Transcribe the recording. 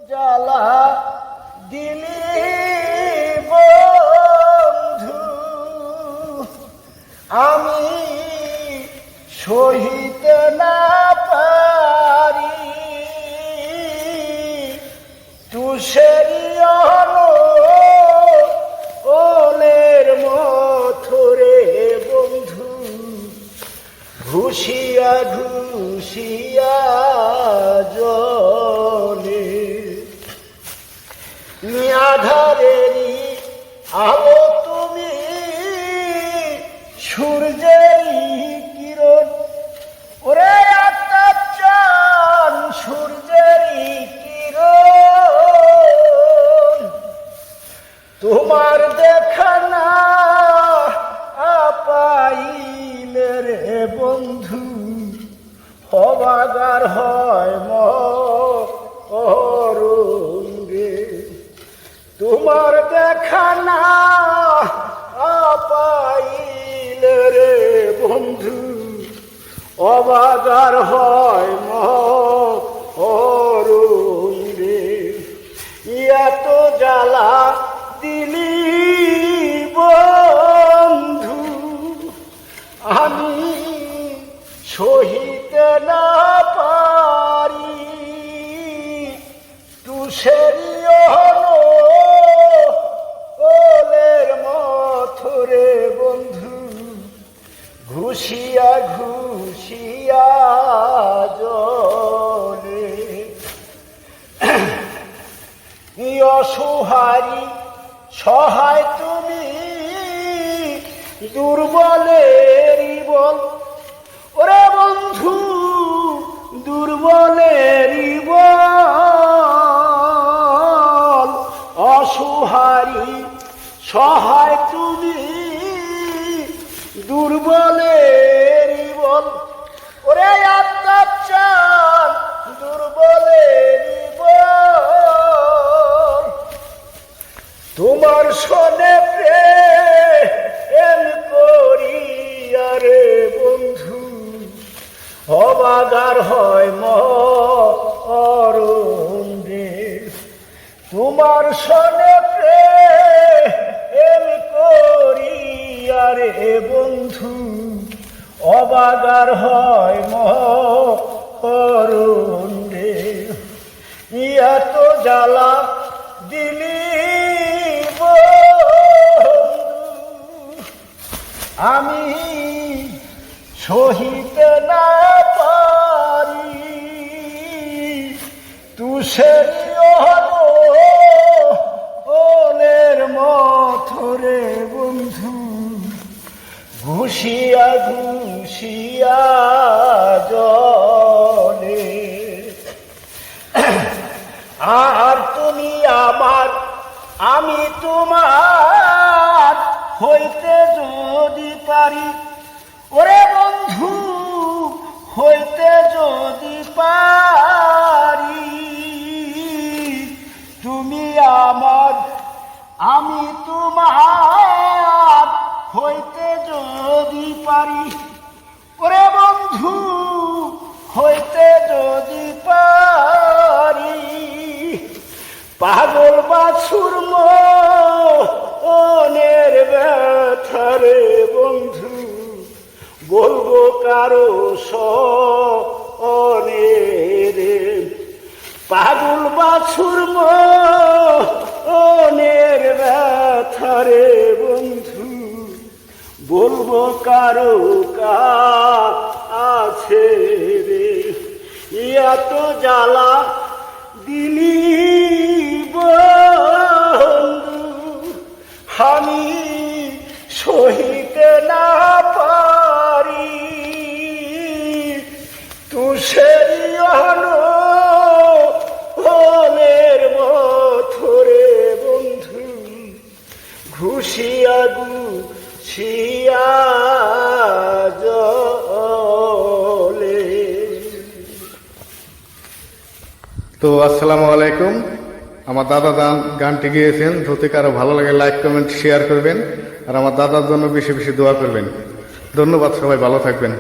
জ্বালা দিলি বন্ধু, আমি সহিতে না পারি। তুষেরি ওলের মথরে বন্ধু, ঘুষিয়া ঘুষিয়া জলে। নিয়াধারেরই আলো তুমি, সূর্যেরই কিরণ, ওরে আত্মার চান সূর্যেরই কিরণ। তোমার দেখা না পাইলে রে বন্ধু, অবাগার হয় মরঙ্গে। তোমার দেখা না পাইলে রে বন্ধু, অবাগার হয় মরঙ্গে। এত জ্বালা দিলি বন্ধু, আমি সহিতে না পারি। তুষেরি ওলের মথরে বন্ধু, ঘুষিয়া ঘুষিয়া জলে। অসহারি সহায় তুমি, দুর্বলেরই বল, ওরে বন্ধু দুর্বলেরই বল। অসহারি সহায় তুমি, দুর্বলেরই বল, ওরে আত্মার চান দুর্বলেরই বল। তোমার শোনে প্রেম করিয়া রে বন্ধু, অবাগার হয় মরঙ্গে। তোমার শোনে প্রেম করিয়া রে বন্ধু, অবাগার হয় মরঙ্গে। এত জ্বালা দিলি আমি সহিতে না পারি। তুষেরি ওলের মথরে বন্ধু, ঘুষিয়া ঘুষিয়া জলে। আর তুমি আমার আমি তোমার হইতে যদি পারি, ওরে বন্ধু হইতে যদি পারি। তুমি আমার আমি তোমার হইতে যদি পারি, ওরে বন্ধু হইতে যদি পারি। পাগল বাছুর মনের ব্যথারে বন্ধু, বলবো কারো সনে। পাগল বাছুর মনের ব্যথারে বন্ধু, বলবো কারো কাছে রে। এত জ্বালা দিলি বন্ধু, আমি সহিতে না পারি। তুষেরি ওলের মথরে বন্ধু, ঘুষিয়া ঘুষিয়া জলে। তো আসসালামু আলাইকুম। আমার দাদা গানটি গেয়েছেন, যদি কারো ভালো লাগে লাইক কমেন্ট শেয়ার করবেন, আর আমার দাদার জন্য বেশি বেশি দোয়া করবেন। ধন্যবাদ, সবাই ভালো থাকবেন।